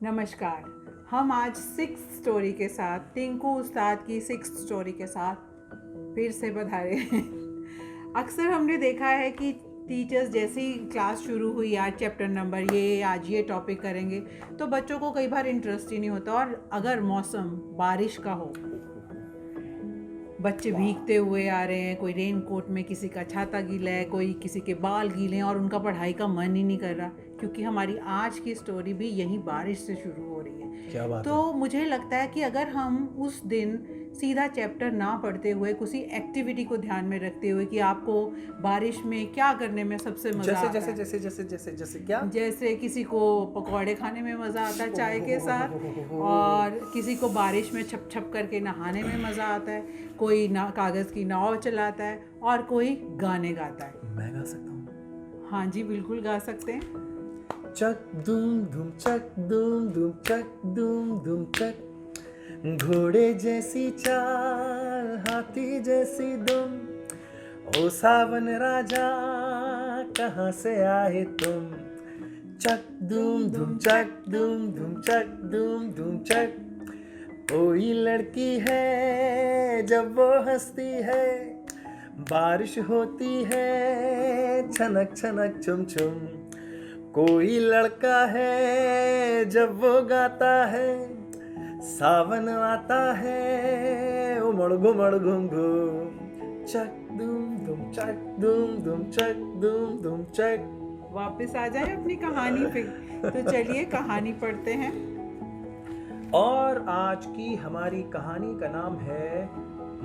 नमस्कार। हम आज सिक्स स्टोरी के साथ टिंकू उस्ताद की सिक्स स्टोरी के साथ फिर से पधारे हैं। अक्सर हमने देखा है कि टीचर्स जैसे ही क्लास शुरू हुई, आज चैप्टर नंबर ये, आज ये टॉपिक करेंगे, तो बच्चों को कई बार इंटरेस्ट ही नहीं होता। और अगर मौसम बारिश का हो, बच्चे भीगते हुए आ रहे हैं, कोई रेन कोट में, किसी का छाता गीला है, कोई किसी के बाल गीले हैं और उनका पढ़ाई का मन ही नहीं कर रहा, क्योंकि हमारी आज की स्टोरी भी यही बारिश से शुरू हो रही है। क्या बात तो मुझे लगता है कि अगर हम उस दिन सीधा चैप्टर ना पढ़ते हुए किसी एक्टिविटी को ध्यान में रखते हुए कि आपको बारिश में क्या करने में सबसे मजा आता है, जैसे क्या? जैसे किसी को पकौड़े खाने में मज़ा आता है चाय के साथ, और किसी को बारिश में छप छप करके नहाने में मज़ा आता है, कोई ना कागज़ की नाव चलाता है और कोई गाने गाता है। मैं गा सकता हूँ। हाँ जी, बिल्कुल गा सकते हैं। चक दूम धूम चक दूम धूम चक दूम धूम चक, घोड़े जैसी चाल हाथी जैसी दुम, ओ सावन राजा कहाँ से आए तुम। चक दूम धूम चक दूम धूम चक दूम धूम चक, कोई लड़की है जब वो हंसती है, बारिश होती है छनक छनक छुम छुम, कोई लड़का है जब वो गाता है, सावन आता है उमड़ घुमड़ घुम घुम। चक दूम धूम चक दूम धूम चक दूम धूम चक। वापस आ जाए अपनी कहानी पे। तो चलिए कहानी पढ़ते हैं। और आज की हमारी कहानी का नाम है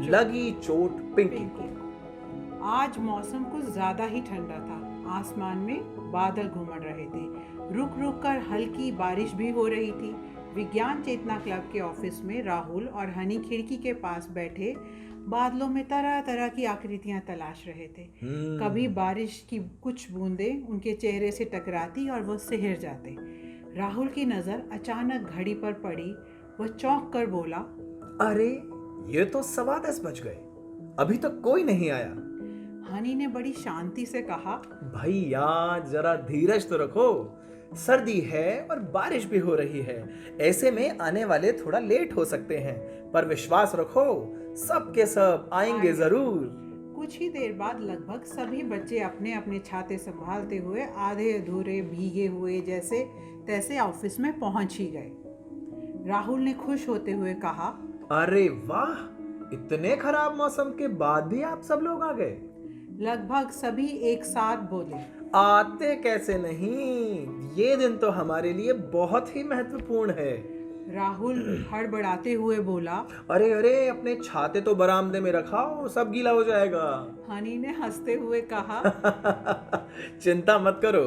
लगी चोट पिंकी को। आज मौसम कुछ ज़्यादा ही ठंडा था। आसमान में बादल घुमड़ रहे थे, रुक रुक कर हल्की बारिश भी हो रही थी। विज्ञान चेतना क्लब के ऑफिस में राहुल और हनी खिड़की के पास बैठे बादलों में तरह तरह की आकृतियां तलाश रहे थे। कभी बारिश की कुछ बूंदें उनके चेहरे से टकराती और वो सिहर जाते। राहुल की नज़र अचानक घड़ी पर पड़ी। वह चौंक कर बोला, अरे ये तो 10:15 बज गए, अभी तक कोई नहीं आया। हनी ने बड़ी शांति से कहा, भैया जरा धीरज तो रखो, सर्दी है और बारिश भी हो रही है, ऐसे में आने वाले थोड़ा लेट हो सकते हैं, पर विश्वास रखो सब के सब आएंगे जरूर। कुछ ही देर बाद लगभग सभी बच्चे अपने अपने छाते संभालते हुए आधे अधूरे भीगे हुए जैसे तैसे ऑफिस में पहुंच ही गए। राहुल ने खुश होते हुए कहा, अरे वाह, इतने खराब मौसम के बाद भी आप सब लोग आ गए। लगभग सभी एक साथ बोले, आते कैसे नहीं, ये दिन तो हमारे लिए बहुत ही महत्वपूर्ण है। राहुल हड़बड़ाते हुए बोला, अरे अरे अपने छाते तो बरामदे में रखाओ, सब गीला हो जाएगा। हनी ने हंसते हुए कहा, चिंता मत करो,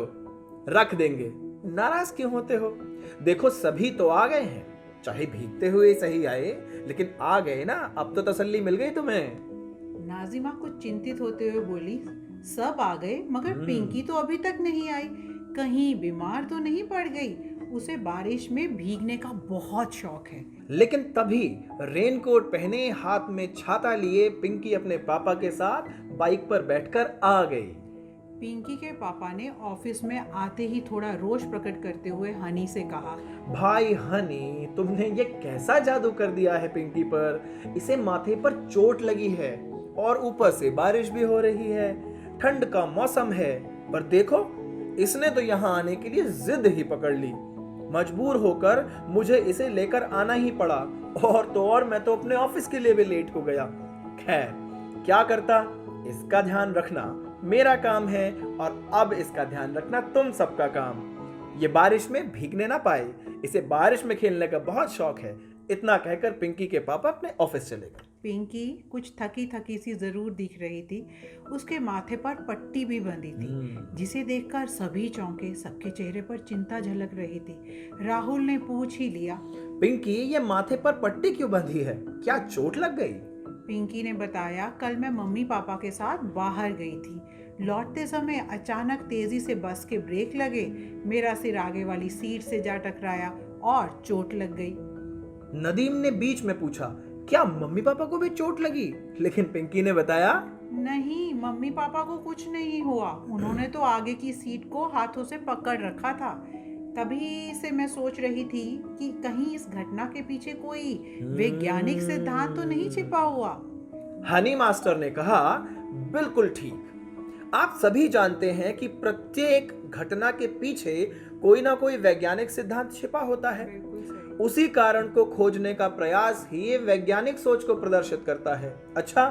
रख देंगे, नाराज क्यों होते हो, देखो सभी तो आ गए हैं, चाहे भीगते हुए सही आए, लेकिन आ गए ना, अब तो तसल्ली मिल गई तुम्हें। नाजिमा कुछ चिंतित होते हुए बोली, सब आ गए मगर पिंकी तो अभी तक नहीं आई, कहीं बीमार तो नहीं पड़ गई, उसे बारिश में भीगने का बहुत शौक है। लेकिन तभी रेनकोट पहने, हाथ में छाता लिए पिंकी अपने पापा के साथ बाइक पर बैठकर आ गई। पिंकी के पापा ने ऑफिस में आते ही थोड़ा रोष प्रकट करते हुए हनी से कहा, भाई हनी, तुमने ये कैसा जादू कर दिया है पिंकी पर, इसे माथे पर चोट लगी है और ऊपर से बारिश भी हो रही है, ठंड का मौसम है, पर देखो इसने तो यहाँ आने के लिए जिद ही पकड़ ली, मजबूर होकर मुझे इसे लेकर आना ही पड़ा, और तो और मैं तो अपने ऑफिस के लिए भी लेट हो गया। खैर क्या करता, इसका ध्यान रखना मेरा काम है, और अब इसका ध्यान रखना तुम सबका काम। ये बारिश में भीगने ना पाए, इसे बारिश में खेलने का बहुत शौक है। इतना कहकर पिंकी के पापा अपने ऑफिस चले गए। पिंकी कुछ थकी थकी सी जरूर दिख रही थी। उसके माथे पर पट्टी भी बंधी थी, जिसे देखकर सभी चौंके। सबके चेहरे पर चिंता झलक रही थी। राहुल ने पूछ ही लिया, पिंकी ये माथे पर पट्टी क्यों बंधी है, क्या चोट लग गई? पिंकी ने बताया, कल मैं मम्मी पापा के साथ बाहर गई थी, लौटते समय अचानक तेजी से बस के ब्रेक लगे, मेरा सिर आगे वाली सीट से जा टकराया और चोट लग गई। नदीम ने बीच में पूछा, क्या मम्मी पापा को भी चोट लगी? लेकिन पिंकी ने बताया, नहीं, मम्मी पापा को कुछ नहीं हुआ, उन्होंने तो आगे की सीट को हाथों से पकड़ रखा था। तभी से मैं सोच रही थी कि कहीं इस घटना के पीछे कोई वैज्ञानिक सिद्धांत तो नहीं छिपा हुआ। हनी मास्टर ने कहा, बिल्कुल ठीक। आप सभी जानते हैं कि प्रत्येक घटना के पीछे कोई ना कोई वैज्ञानिक सिद्धांत छिपा होता है। बिल्कुल सही। उसी कारण को खोजने का प्रयास ही वैज्ञानिक सोच को प्रदर्शित करता है। अच्छा,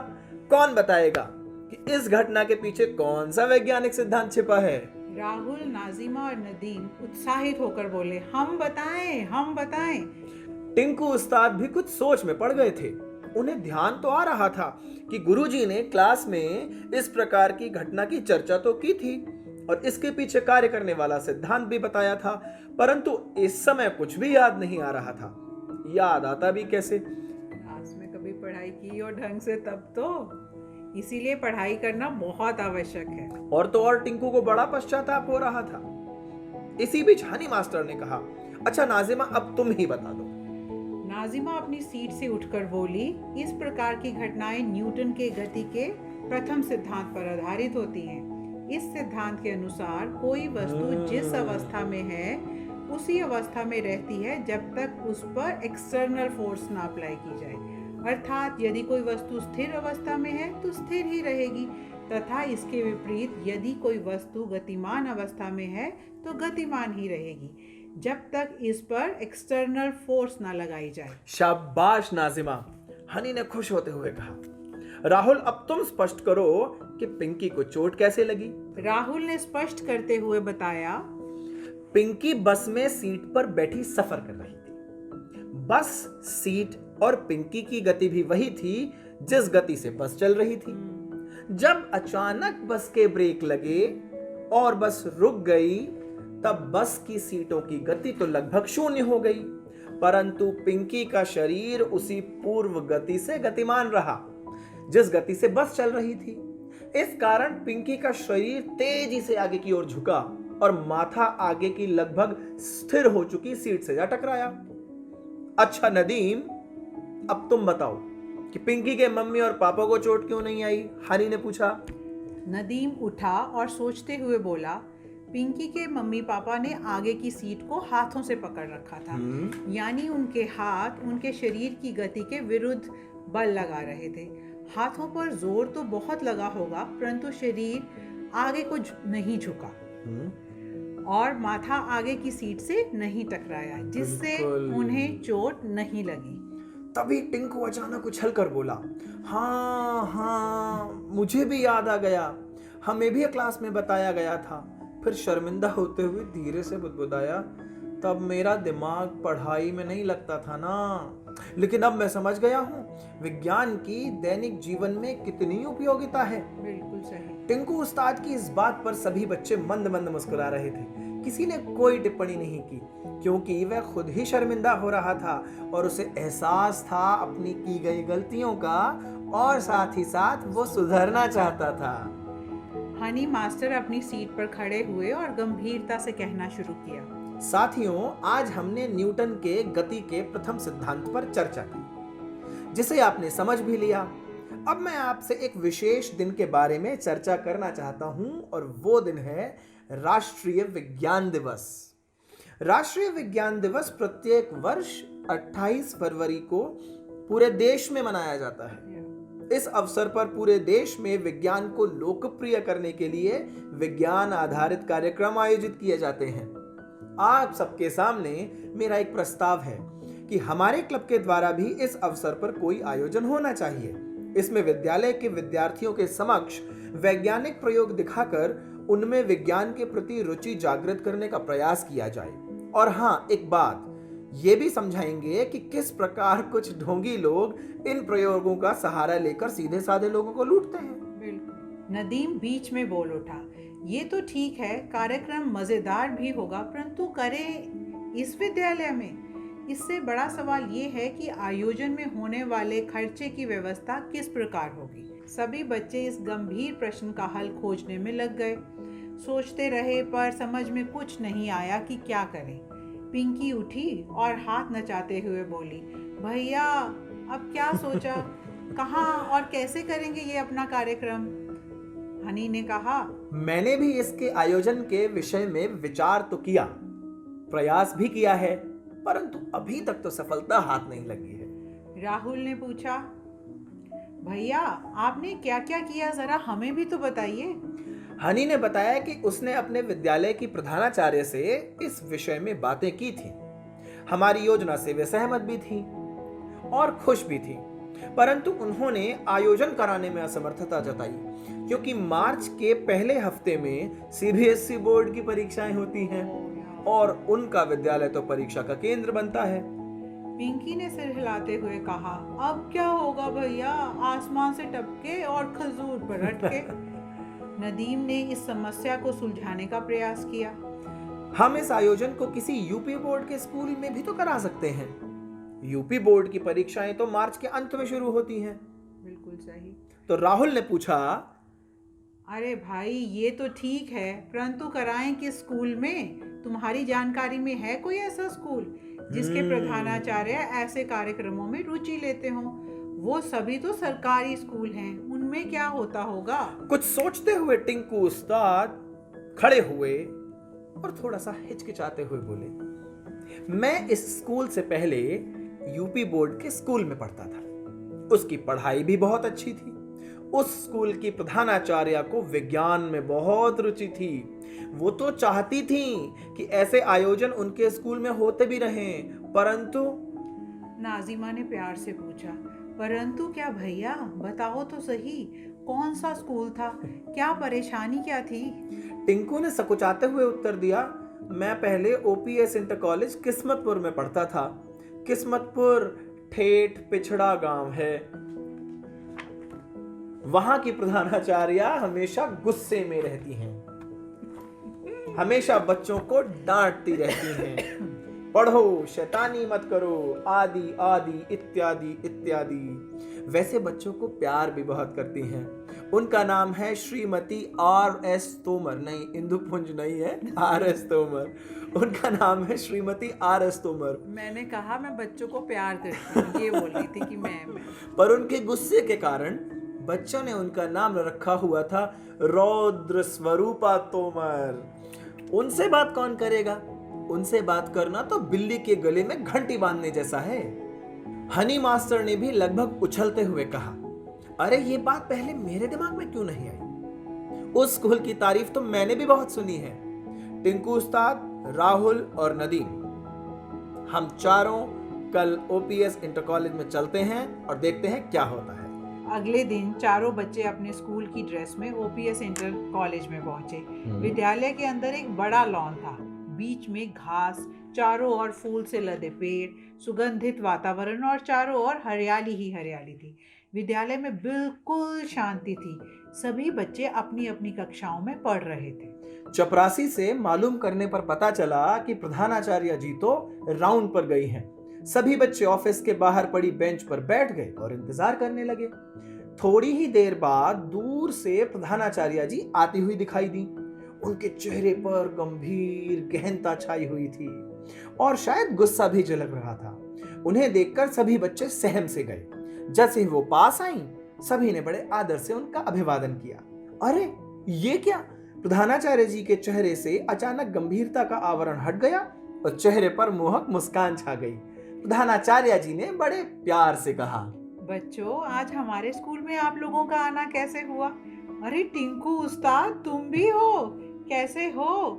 कौन बताएगा कि इस घटना के पीछे कौन सा वैज्ञानिक सिद्धांत छिपा है? राहुल, नाजिमा और नदीम उत्साहित होकर बोले, हम बताएं, हम बताएं। टिंकू उस्ताद भी कुछ सोच में पड़ गए थे। उन्हें ध्यान तो आ रहा था कि गुरुजी ने क्लास में इस प्रकार की घटना की चर्चा तो की थी और इसके पीछे कार्य करने वाला सिद्धांत भी बताया था, परंतु इस समय कुछ भी याद नहीं आ रहा था। याद आता भी कैसे? क्लास में कभी पढ़ाई की और ढंग से तब तो, इसीलिए पढ़ाई करना बहुत आवश्यक है। और तो और टिंकू को बड़ा पश्चाताप हो रहा था। इसी बीच हनी मास्टर ने कहा, अच्छा नाजिमा, अब तुम ही बता दो। नाजिमा अपनी सीट से उठकर बोली, इस प्रकार की घटनाएं न्यूटन के गति के प्रथम सिद्धांत पर आधारित होती हैं। इस सिद्धांत के अनुसार कोई वस्तु जिस अवस्था में है उसी अवस्था में रहती है जब तक उस पर एक्सटर्नल फोर्स ना अप्लाई की जाए। अर्थात यदि कोई वस्तु स्थिर अवस्था में है तो स्थिर ही रहेगी, तथा इसके विपरीत यदि कोई वस्तु गतिमान अवस्था में है तो गतिमान ही रहेगी जब तक इस पर एक्सटर्नल फोर्स ना लगाई जाए। शाबाश नाजिमा, हनी ने खुश होते हुए कहा। राहुल, अब तुम स्पष्ट करो कि पिंकी को चोट कैसे लगी? राहुल ने स्पष्ट करते हुए बताया, पिंकी बस में सीट पर बैठी सफर कर रही थी। बस, सीट और पिंकी की गति भी वही थी जिस गति से बस चल रही थी। जब अचानक बस के ब्रेक लगे और बस रुक गई, तब बस की सीटों की गति तो लगभग शून्य हो गई, परंतु पिंकी का शरीर उसी पूर्व गति से गतिमान रहा जिस गति से बस चल रही थी। इस कारण पिंकी का शरीर तेजी से आगे की ओर झुका और माथा आगे की लगभग स्थिर हो चुकी सीट से जा टकराया। अच्छा नदीम, अब तुम बताओ कि पिंकी के मम्मी और पापा को चोट क्यों नहीं आई? हनी ने पूछा। नदीम उठा और सोचते हुए बोला, पिंकी के मम्मी पापा ने आगे की सीट को हाथों से पकड़ रखा था, यानी उनके हाथ उनके शरीर की गति के विरुद्ध बल लगा रहे थे। हाथों पर जोर तो बहुत लगा होगा, परंतु शरीर आगे को नहीं झुका और माथा आगे की सीट से नहीं टकराया, जिससे उन्हें चोट नहीं लगी। तभी टिंकू अचानक उछलकर बोला, हाँ, मुझे भी याद आ गया, हमें भी क्लास में बताया गया था। फिर शर्मिंदा होते हुए धीरे से बुदबुदाया, तब मेरा दिमाग पढ़ाई में नहीं लगता था ना, लेकिन अब मैं समझ गया हूँ विज्ञान की दैनिक जीवन में कितनी उपयोगिता है। बिल्कुल सही। टिंकू उस्ताद की इस बात पर सभी बच्चे मंद मंद मुस्कुरा रहे थे। किसी ने कोई टिप्पणी नहीं की, क्योंकि वह खुद ही शर्मिंदा हो रहा था और उसे एहसास था अपनी की गई गलतियों का, और साथ ही साथ वो सुधरना चाहता था। हनी मास्टर अपनी सीट पर खड़े हुए और गंभीरता से कहना शुरू किया, साथियों, आज हमने न्यूटन के गति के प्रथम सिद्धांत पर चर्चा की, जिसे आपने समझ भी लिया। अब मैं आपसे एक विशेष दिन के बारे में चर्चा करना चाहता हूं, और वो दिन है राष्ट्रीय विज्ञान दिवस। राष्ट्रीय विज्ञान दिवस प्रत्येक वर्ष 28 फरवरी को पूरे देश में मनाया जाता है। इस अवसर पर पूरे देश में विज्ञान को लोकप्रिय करने के लिए विज्ञान आधारित कार्यक्रम आयोजित किए जाते हैं। आप सबके सामने मेरा एक प्रस्ताव है कि हमारे क्लब के द्वारा भी इस अवसर पर कोई आयोजन होना चाहिए। इसमें विद्यालय के विद्यार्थियों के समक्ष वैज्ञानिक प्रयोग दिखाकर उनमें विज्ञान के प्रति रुचि जागृत करने का प्रयास किया जाए। और हाँ, एक बात ये भी समझाएंगे कि किस प्रकार कुछ ढोंगी लोग इन प्रयोगों का सहारा लेकर सीधे साधे लोगों को लूटते हैं। बिल्कुल। नदीम बीच में बोल उठा, ये तो ठीक है, कार्यक्रम मजेदार भी होगा, परंतु करें इस विद्यालय में? इससे बड़ा सवाल ये है कि आयोजन में होने वाले खर्चे की व्यवस्था किस प्रकार होगी। सभी बच्चे इस गंभीर प्रश्न का हल खोजने में लग गए। सोचते रहे पर समझ में कुछ नहीं आया कि क्या करें। पिंकी उठी और हाथ नचाते हुए बोली, भैया अब क्या सोचा, कहाँ और कैसे करेंगे ये अपना कार्यक्रम? हनी ने कहा, मैंने भी इसके आयोजन के विषय में विचार तो किया, प्रयास भी किया है, परंतु अभी तक तो सफलता हाथ नहीं लगी है। राहुल ने पूछा, भैया आपने क्या क्या किया, जरा हमें भी तो बताइए। हनी ने बताया कि उसने अपने विद्यालय की प्रधानाचार्य से इस विषय में बातें की थी। हमारी योजना से वे सहमत भी थी और खुश भी थी, परंतु उन्होंने आयोजन कराने में असमर्थता जताई, क्योंकि मार्च के पहले हफ्ते में सीबीएसई बोर्ड की परीक्षाएं होती हैं और उनका विद्यालय तो परीक्षा का केंद्र बनता है। पिंकी ने सिर हिलाते हुए कहा, अब क्या होगा भैया, आसमान से टपके और खजूर पर अटके। नदीम ने इस समस्या को सुलझाने का प्रयास किया। हम इस आयोजन को किसी यूपी बोर्ड के स्कूल में भी तो करा सकते हैं। यूपी बोर्ड की परीक्षाएं तो मार्च के अंत में शुरू होती हैं। बिल्कुल सही। तो राहुल ने पूछा, अरे भाई ये तो ठीक है, परंतु कराएं किस स्कूल में? तुम्हारी जानकारी में है कोई ऐसा स्कूल जिसके प्रधानाचार्य ऐसे कार्यक्रमों में रुचि लेते हों? वो सभी तो सरकारी स्कूल हैं, उनमें क्या होता होगा? कुछ सोचते हुए टिंकू उस्ताद खड़े हुए और थोड़ा सा हिचकिचाते हुए बोले, मैं इस स्कूल से पहले यूपी बोर्ड के स्कूल में पढ़ता था। उसकी पढ़ाई भी बहुत अच्छी थी। उस स्कूल की प्रधानाचार्य को विज्ञान में बहुत रुचि थी। वो तो चाहती थी कि ऐसे आयोजन उनके स्कूल में होते भी रहें, परंतु नाजिमा ने प्यार से पूछा, परंतु क्या भैया, बताओ तो सही, कौन सा स्कूल था, क्या परेशानी क्या थी? टिंकू ने सकुचाते हुए उत्तर दिया, मैं पहले ओपीएस इंटर कॉलेज किस्मतपुर में पढ़ता था। किस्मतपुर ठेठ पिछड़ा गांव है। वहां की प्रधानाचार्य हमेशा गुस्से में रहती हैं, हमेशा बच्चों को डांटती रहती हैं, पढ़ो, शैतानी मत करो, आदि आदि इत्यादि इत्यादि। वैसे बच्चों को प्यार भी बहुत करती हैं। उनका नाम है श्रीमती आर.एस. तोमर, नहीं इंदुपुंज नहीं है, आर.एस. तोमर। उनका नाम है श्रीमती आर.एस. तोमर। मैंने कहा मैं बच्चों को प्यार करती हूँ, ये बोल रही थी कि मैं पर उनके गुस्से के कारण बच्चों ने उनका नाम रखा हुआ था रौद्र स्वरूपा तोमर। उनसे बात कौन करेगा? उनसे बात करना तो बिल्ली के गले में घंटी बांधने जैसा है। हनी मास्टर ने भी लगभग उछलते हुए कहा, अरे ये बात पहले मेरे दिमाग में क्यों नहीं आई? उस स्कूल की तारीफ तो मैंने भी बहुत सुनी है। टिंकू उस्ताद, राहुल और नदीम, हम चारों कल ओपीएस इंटर कॉलेज में चलते हैं और देखते हैं क्या होता है। अगले दिन चारों बच्चे अपने स्कूल की ड्रेस में ओपीएस इंटर कॉलेज में पहुंचे। विद्यालय के अंदर एक बड़ा लॉन था, बीच में घास, चारों ओर फूल से लदे पेड़, सुगंधित वातावरण और चारों ओर हरियाली ही हरियाली थी। विद्यालय में बिल्कुल शांति थी। सभी बच्चे अपनी अपनी कक्षाओं में पढ़ रहे थे। चपरासी से मालूम करने पर पता चला कि प्रधानाचार्य जी तो राउंड पर गई हैं। सभी बच्चे ऑफिस के बाहर पड़ी बेंच पर बैठ गए और इंतजार करने लगे। थोड़ी ही देर बाद दूर से प्रधानाचार्य जी आती हुई दिखाई दी। उनके चेहरे पर गंभीर गहनता छाई हुई थी और शायद गुस्सा भी झलक रहा था। उन्हें देखकर सभी बच्चे सहम से गए। जैसे ही वो पास आईं, सभी ने बड़े आदर से उनका अभिवादन किया। अरे ये क्या? प्रधानाचार्य जी के चेहरे से अचानक गंभीरता का आवरण हट गया और चेहरे पर मोहक मुस्कान छा गई। प्रधानाचार्य जी ने बड़े प्यार से कहा, बच्चों, आज हमारे स्कूल में आप लोगों का आना कैसे हुआ? अरे टिंकू उस्ताद, तुम भी हो? कैसे हो?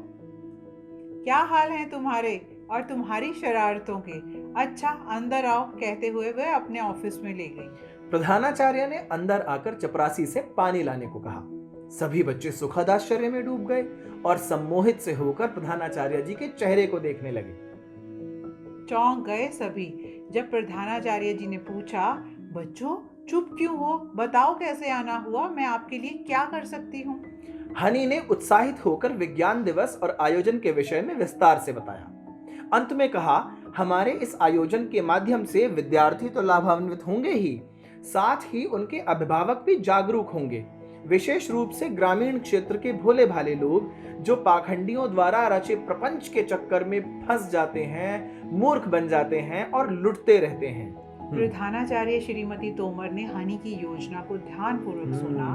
क्या हाल है तुम्हारे और तुम्हारी शरारतों के? अच्छा अंदर आओ, कहते हुए वे अपने ऑफिस में ले गई। प्रधानाचार्य ने अंदर आकर चपरासी से पानी लाने को कहा। सभी बच्चे सुखद आश्चर्य में डूब गए और सम्मोहित से होकर प्रधानाचार्य जी के चेहरे को देखने लगे। चौंक गए सभी जब प्रधानाचार्य जी ने पूछा, बच्चों चुप क्यों हो? बताओ कैसे आना हुआ, मैं आपके लिए क्या कर सकती हूँ? हनी ने उत्साहित होकर विज्ञान दिवस और आयोजन के विषय में विस्तार से बताया। अंत में कहा, हमारे इस आयोजन के माध्यम से विद्यार्थी तो लाभान्वित होंगे ही, साथ ही उनके अभिभावक भी जागरूक होंगे। विशेष रूप से ग्रामीण क्षेत्र के भोले भाले लोग जो पाखंडियों द्वारा रचे प्रपंच के चक्कर में फंस जाते हैं, मूर्ख बन जाते हैं और लुटते रहते हैं। प्रधानाचार्य श्रीमती तोमर ने हनी की योजना को ध्यानपूर्वक सुना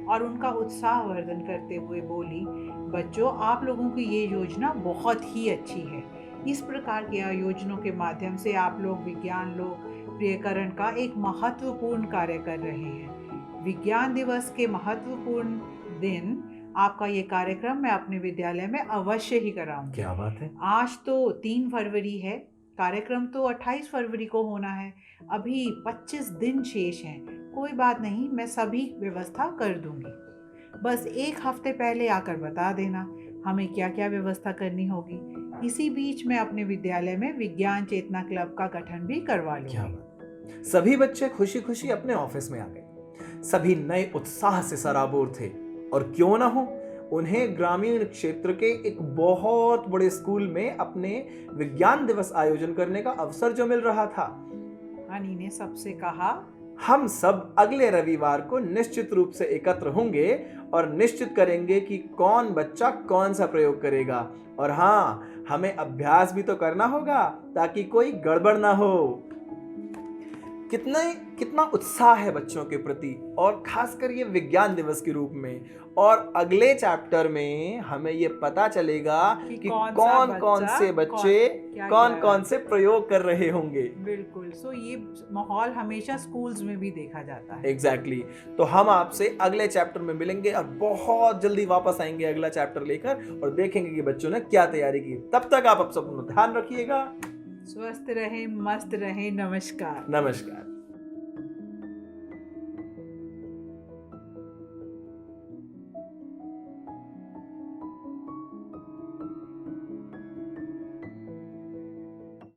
और उनका उत्साह वर्धन करते हुए बोली, बच्चों आप लोगों की ये योजना बहुत ही अच्छी है। इस प्रकार के आयोजनों के माध्यम से आप लोग विज्ञान लोकप्रियकरण का एक महत्वपूर्ण कार्य कर रहे हैं। विज्ञान दिवस के महत्वपूर्ण दिन आपका ये कार्यक्रम मैं अपने विद्यालय में अवश्य ही कराऊंगी। क्या बात है। आज तो 3 फरवरी है, कार्यक्रम तो 28 फरवरी को होना है। अभी 25 दिन शेष हैं। कोई बात नहीं, मैं सभी व्यवस्था कर दूंगी। बस 1 हफ्ते पहले आकर बता देना हमें क्या क्या व्यवस्था करनी होगी। इसी बीच मैं अपने विद्यालय में विज्ञान चेतना क्लब का गठन भी करवा क्या लूंगी। बात। सभी बच्चे खुशी खुशी अपने ऑफिस में आ गए। सभी नए उत्साह से सराबोर थे और क्यों ना हो, उन्हें ग्रामीण क्षेत्र के एक बहुत बड़े स्कूल में अपने विज्ञान दिवस आयोजन करने का अवसर जो मिल रहा था। हनी ने सबसे कहा, हम सब अगले रविवार को निश्चित रूप से एकत्र होंगे और निश्चित करेंगे कि कौन बच्चा कौन सा प्रयोग करेगा। और हाँ, हमें अभ्यास भी तो करना होगा ताकि कोई गड़बड़ ना हो। कितना उत्साह है बच्चों के प्रति, और खासकर ये विज्ञान दिवस के रूप में। और अगले चैप्टर में हमें ये पता चलेगा कि कौन कौन से बच्चे कौन कौन से प्रयोग कर रहे होंगे। बिल्कुल। सो ये माहौल हमेशा स्कूल्स में भी देखा जाता है। एग्जैक्टली। तो हम आपसे अगले चैप्टर में मिलेंगे और बहुत जल्दी वापस आएंगे अगला चैप्टर लेकर और देखेंगे कि बच्चों ने क्या तैयारी की। तब तक आप सब ध्यान रखिएगा। स्वस्थ रहें, मस्त रहें। नमस्कार। नमस्कार।